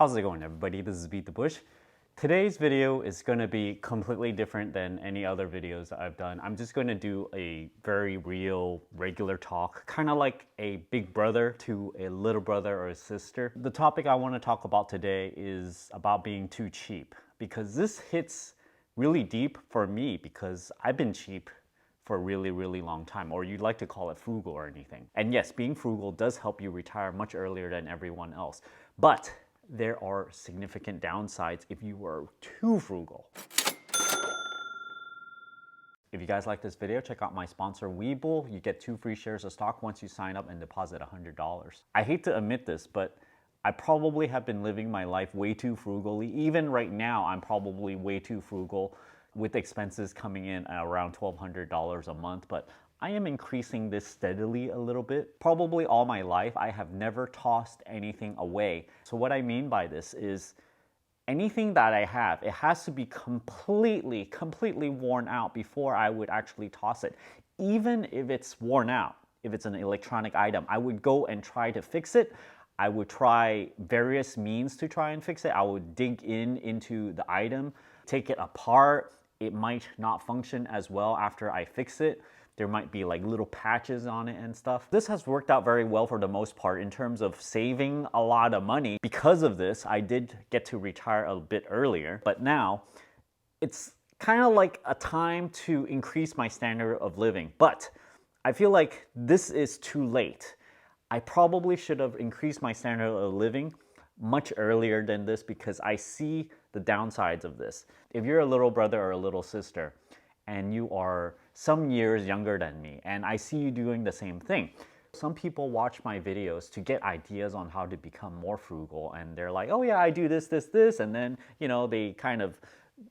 How's it going, everybody? This is BeatTheBush. Today's video is going to be completely different than any other videos that I've done. I'm just going to do a very real, regular talk, kind of like a big brother to a little brother or a sister. The topic I want to talk about today is about being too cheap, because this hits really deep for me because I've been cheap for a really, really long time, or you'd like to call it frugal or anything. And yes, being frugal does help you retire much earlier than everyone else. But there are significant downsides if you are too frugal. If you guys like this video, check out my sponsor Webull. You get 2 free shares of stock once you sign up and deposit $100. I hate to admit this, but I probably have been living my life way too frugally. Even right now, I'm probably way too frugal with expenses coming in at around $1,200 a month, but I am increasing this steadily a little bit. Probably all my life, I have never tossed anything away. So what I mean by this is anything that I have, it has to be completely worn out before I would actually toss it. Even if it's worn out, if it's an electronic item, I would go and try to fix it. I would try various means to try and fix it. I would dig into the item, take it apart. It might not function as well after I fix it. There might be like little patches on it and stuff. This has worked out very well for the most part in terms of saving a lot of money. Because of this, I did get to retire a bit earlier, but now it's kind of like a time to increase my standard of living. But I feel like this is too late. I probably should have increased my standard of living much earlier than this because I see the downsides of this. If you're a little brother or a little sister and you are some years younger than me and I see you doing the same thing, some people watch my videos to get ideas on how to become more frugal, and they're like, oh yeah, I do this, and then, you know, they kind of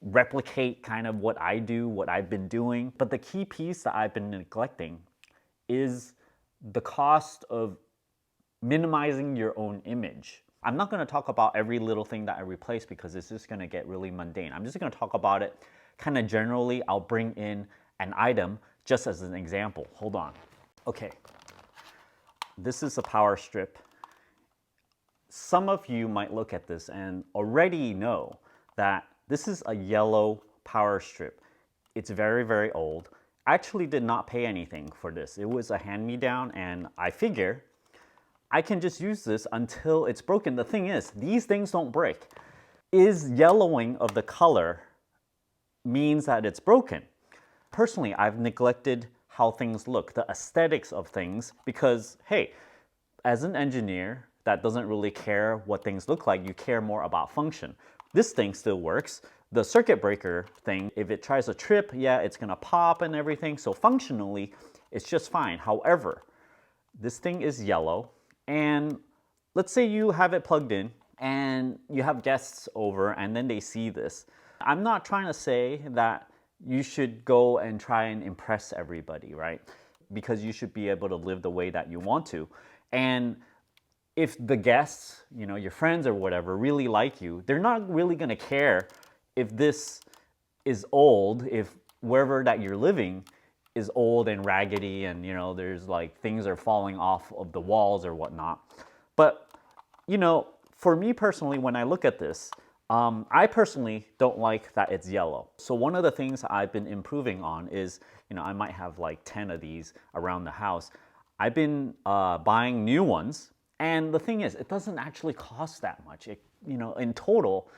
replicate kind of what I do, what I've been doing. But the key piece that I've been neglecting is the cost of minimizing your own image. I'm not going to talk about every little thing that I replace because it's just going to get really mundane. I'm just going to talk about it kind of generally. I'll bring in an item just as an example. Hold on. Okay. This is a power strip. Some of you might look at this and already know that this is a yellow power strip. It's very, very old. I actually did not pay anything for this. It was a hand-me-down, and I figure I can just use this until it's broken. The thing is, these things don't break. Is yellowing of the color means that it's broken? Personally, I've neglected how things look, the aesthetics of things, because hey, as an engineer that doesn't really care what things look like, you care more about function. This thing still works. The circuit breaker thing, if it tries to trip, yeah, it's gonna pop and everything. So functionally, it's just fine. However, this thing is yellow. And let's say you have it plugged in and you have guests over and then they see this. I'm not trying to say that you should go and try and impress everybody, right? Because you should be able to live the way that you want to. And if the guests, you know, your friends or whatever, really like you, they're not really going to care if this is old, if wherever that you're living is old and raggedy and, you know, there's like things are falling off of the walls or whatnot. But, you know, for me personally, when I look at this, I personally don't like that it's yellow. So one of the things I've been improving on is, you know, I might have like 10 of these around the house. I've been buying new ones. And the thing is, it doesn't actually cost that much. It, you know, in total,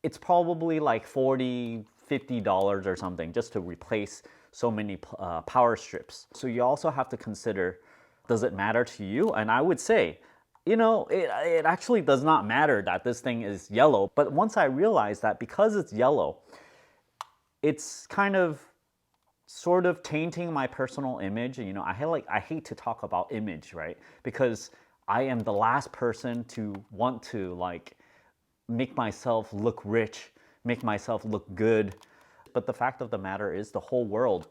it's probably like $40, $50 or something just to replace so many power strips. So you also have to consider, does it matter to you? And I would say, you know, it actually does not matter that this thing is yellow. But once I realized that because it's yellow, it's kind of sort of tainting my personal image. You know, I hate to talk about image, right? Because I am the last person to want to like make myself look rich, make myself look good. But the fact of the matter is the whole world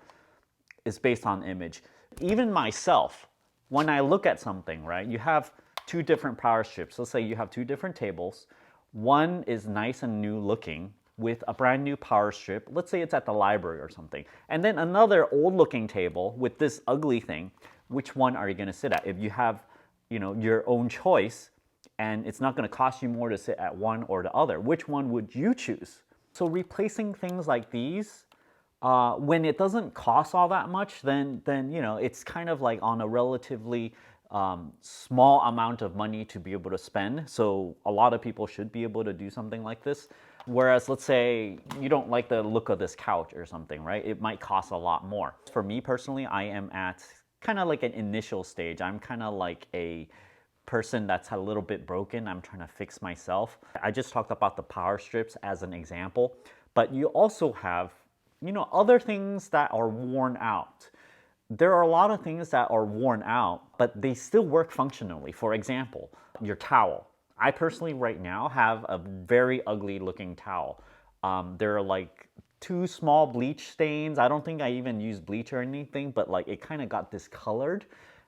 is based on image. Even myself, when I look at something, right, you have 2 different power strips. Let's say you have 2 different tables. One is nice and new looking with a brand new power strip. Let's say it's at the library or something. And then another old looking table with this ugly thing. Which one are you going to sit at? If you have, you know, your own choice and it's not going to cost you more to sit at one or the other. Which one would you choose? So replacing things like these, when it doesn't cost all that much, then you know, it's kind of like on a relatively small amount of money to be able to spend. So a lot of people should be able to do something like this. Whereas let's say you don't like the look of this couch or something, right? It might cost a lot more. For me personally, I am at kind of like an initial stage. I'm kind of like a person that's a little bit broken. I'm trying to fix myself. I just talked about the power strips as an example, but you also have, you know, other things that are worn out. There are a lot of things that are worn out, but they still work functionally. For example, your towel. I personally right now have a very ugly looking towel. There are like 2 small bleach stains. I don't think I even used bleach or anything, but like it kind of got discolored.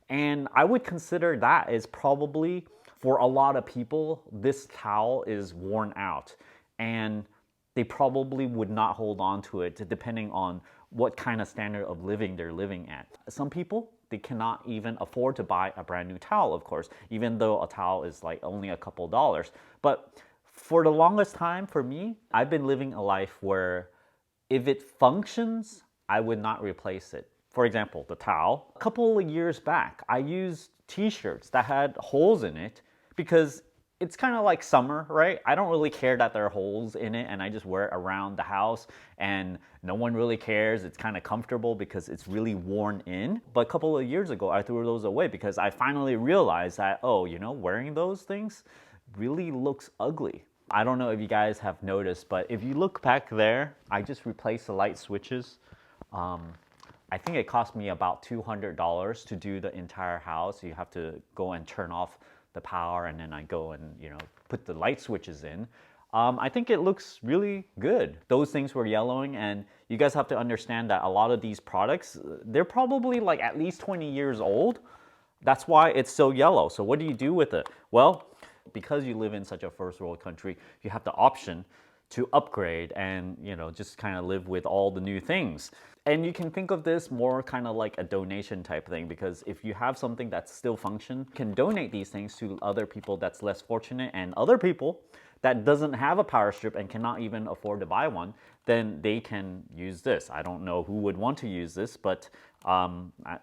And I would consider that as probably, for a lot of people, this towel is worn out. And they probably would not hold on to it depending on what kind of standard of living they're living at. Some people, they cannot even afford to buy a brand new towel, of course, even though a towel is like only a couple dollars. But for the longest time, for me, I've been living a life where if it functions, I would not replace it. For example, the towel. A couple of years back, I used t-shirts that had holes in it because it's kind of like summer, right? I don't really care that there are holes in it, and I just wear it around the house and no one really cares. It's kind of comfortable because it's really worn in. But a couple of years ago, I threw those away because I finally realized that, oh, you know, wearing those things really looks ugly. I don't know if you guys have noticed, but if you look back there, I just replaced the light switches. I think it cost me about $200 to do the entire house. You have to go and turn off the power, and then I go and, you know, put the light switches in. I think it looks really good. Those things were yellowing, and you guys have to understand that a lot of these products, they're probably like at least 20 years old. That's why it's so yellow. So what do you do with it? Well, because you live in such a first world country, you have the option to upgrade and, you know, just kind of live with all the new things. And you can think of this more kind of like a donation type thing, because if you have something that's still function, you can donate these things to other people that's less fortunate, and other people that doesn't have a power strip and cannot even afford to buy one, then they can use this. I don't know who would want to use this, but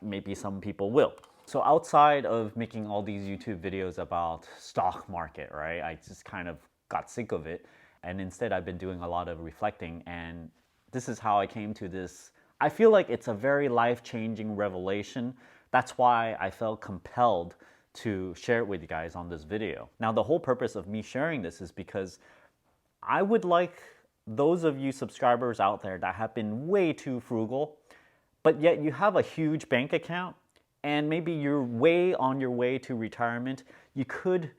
maybe some people will. So outside of making all these YouTube videos about stock market, right, I just kind of got sick of it. And instead I've been doing a lot of reflecting, and this is how I came to this. I feel like it's a very life-changing revelation. That's why I felt compelled to share it with you guys on this video. Now, the whole purpose of me sharing this is because I would like those of you subscribers out there that have been way too frugal, but yet you have a huge bank account and maybe you're way on your way to retirement, you could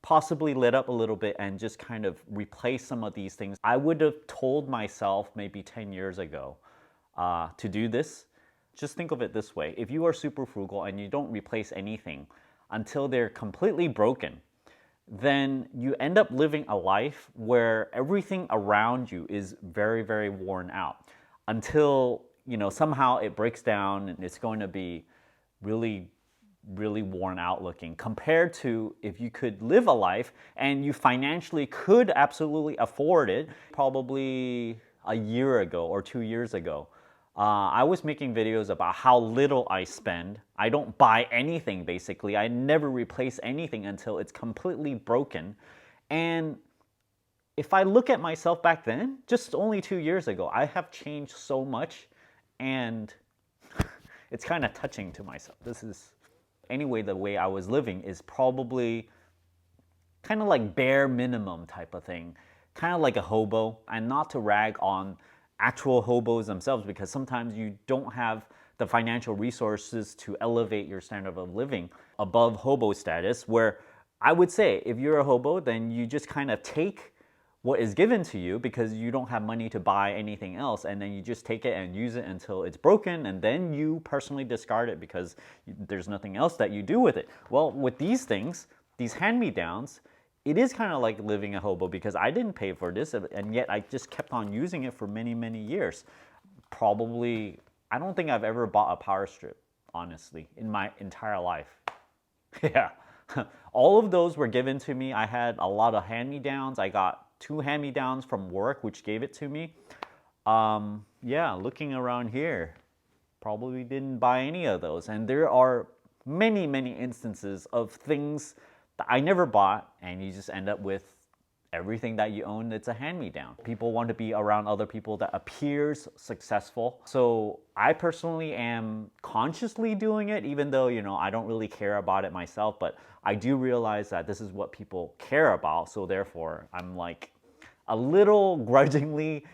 possibly let up a little bit and just kind of replace some of these things. I would have told myself maybe 10 years ago to do this. Just think of it this way. If you are super frugal and you don't replace anything until they're completely broken, then you end up living a life where everything around you is very, very worn out until, you know, somehow it breaks down and it's going to be really worn out looking, compared to if you could live a life and you financially could absolutely afford it. Probably a year ago or 2 years ago, I was making videos about how little I spend. I don't buy anything basically. I never replace anything until it's completely broken. And if I look at myself back then, just only 2 years ago, I have changed so much, and it's kind of touching to myself. This is, anyway, the way I was living is probably kind of like bare minimum type of thing, kind of like a hobo. And not to rag on actual hobos themselves, because sometimes you don't have the financial resources to elevate your standard of living above hobo status, where I would say if you're a hobo, then you just kind of take what is given to you because you don't have money to buy anything else, and then you just take it and use it until it's broken, and then you personally discard it because there's nothing else that you do with it. Well, with these things, these hand-me-downs, it is kind of like living a hobo, because I didn't pay for this, and yet I just kept on using it for many, many years. Probably, I don't think I've ever bought a power strip, honestly, in my entire life. Yeah, All of those were given to me. I had a lot of hand-me-downs. I got 2 hand-me-downs from work, which gave it to me. Yeah, looking around here, probably didn't buy any of those. And there are many, many instances of things that I never bought, and you just end up with everything that you own that's a hand-me-down. People want to be around other people that appears successful. So I personally am consciously doing it, even though, you know, I don't really care about it myself, but I do realize that this is what people care about. So therefore, I'm like a little grudgingly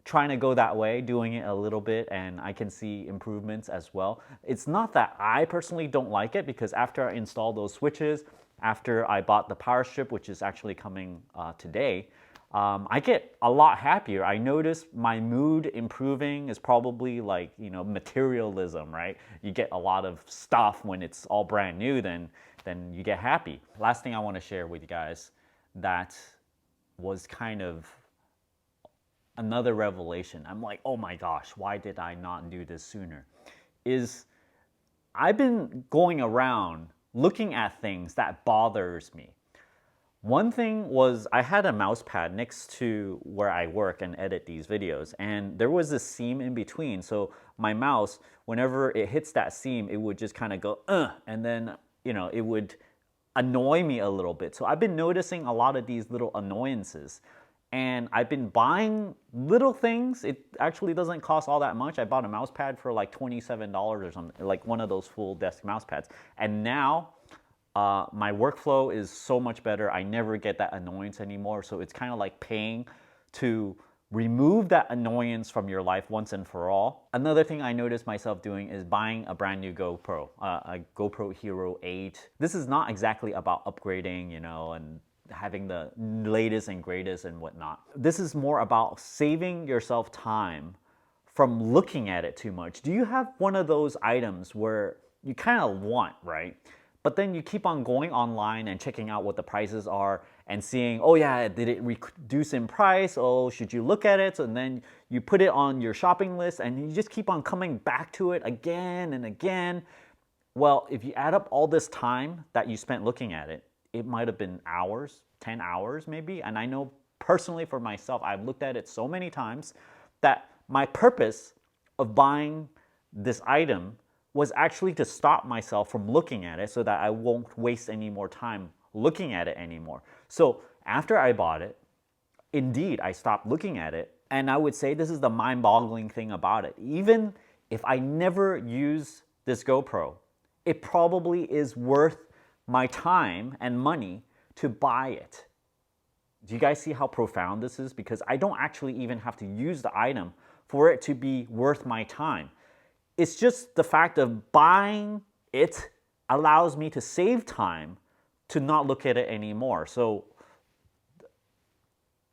trying to go that way, doing it a little bit, and I can see improvements as well. It's not that I personally don't like it, because after I install those switches, after I bought the power strip, which is actually coming today, I get a lot happier. I notice my mood improving is probably like, you know, materialism, right? You get a lot of stuff when it's all brand new, then you get happy. Last thing I want to share with you guys that was kind of another revelation. I'm like, oh my gosh, why did I not do this sooner? Is I've been going around looking at things that bothers me. One thing was I had a mouse pad next to where I work and edit these videos, and there was this seam in between. So my mouse, whenever it hits that seam, it would just kind of go, and then, you know, it would annoy me a little bit. So I've been noticing a lot of these little annoyances. And I've been buying little things. It actually doesn't cost all that much. I bought a mouse pad for like $27 or something, like one of those full desk mouse pads. And now my workflow is so much better. I never get that annoyance anymore. So it's kind of like paying to remove that annoyance from your life once and for all. Another thing I noticed myself doing is buying a brand new GoPro, a GoPro Hero 8. This is not exactly about upgrading, you know, and having the latest and greatest and whatnot. This is more about saving yourself time from looking at it too much. Do you have one of those items where you kind of want, right? But then you keep on going online and checking out what the prices are and seeing, oh yeah, did it reduce in price? Oh, should you look at it? And then you put it on your shopping list and you just keep on coming back to it again and again. Well, if you add up all this time that you spent looking at it, it might have been hours, 10 hours maybe. And I know personally for myself, I've looked at it so many times that my purpose of buying this item was actually to stop myself from looking at it so that I won't waste any more time looking at it anymore. So after I bought it, indeed, I stopped looking at it. And I would say this is the mind-boggling thing about it. Even if I never use this GoPro, it probably is worth my time and money to buy it. Do you guys see how profound this is? Because I don't actually even have to use the item for it to be worth my time. It's just the fact of buying it allows me to save time to not look at it anymore. So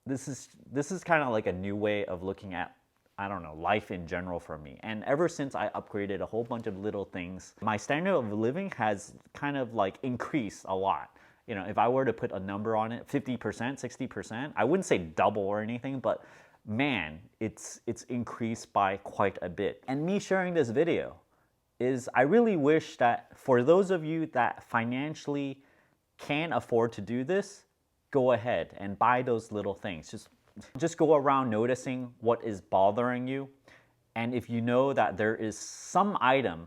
this is kind of like a new way of looking at, I don't know, life in general for me. And ever since I upgraded a whole bunch of little things, my standard of living has kind of like increased a lot. You know, if I were to put a number on it, 50%, 60%, I wouldn't say double or anything, but man, it's increased by quite a bit. And me sharing this video is I really wish that for those of you that financially can afford to do this, go ahead and buy those little things. Just go around noticing what is bothering you. And if you know that there is some item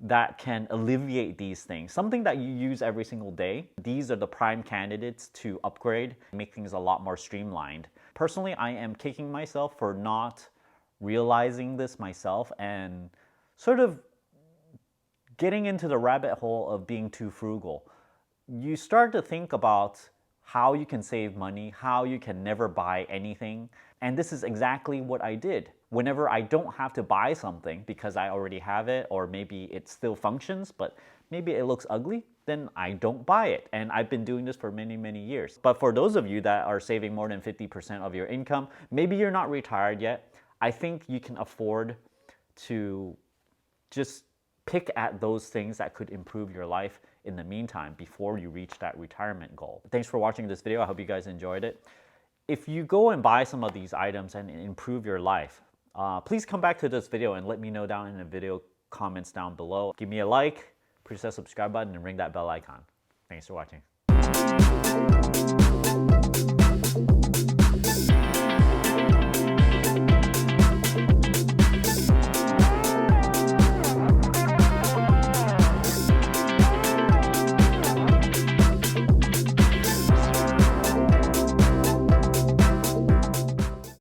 that can alleviate these things, something that you use every single day, these are the prime candidates to upgrade, make things a lot more streamlined. Personally, I am kicking myself for not realizing this myself and sort of getting into the rabbit hole of being too frugal. You start to think about how you can save money, how you can never buy anything. And this is exactly what I did. Whenever I don't have to buy something because I already have it, or maybe it still functions, but maybe it looks ugly, then I don't buy it. And I've been doing this for many, many years. But for those of you that are saving more than 50% of your income, maybe you're not retired yet, I think you can afford to just pick at those things that could improve your life in the meantime before you reach that retirement goal. Thanks for watching this video. I hope you guys enjoyed it. If you go and buy some of these items and improve your life, please come back to this video and let me know down in the video comments down below. Give me a like, Please hit the subscribe button and ring that bell icon. Thanks for watching.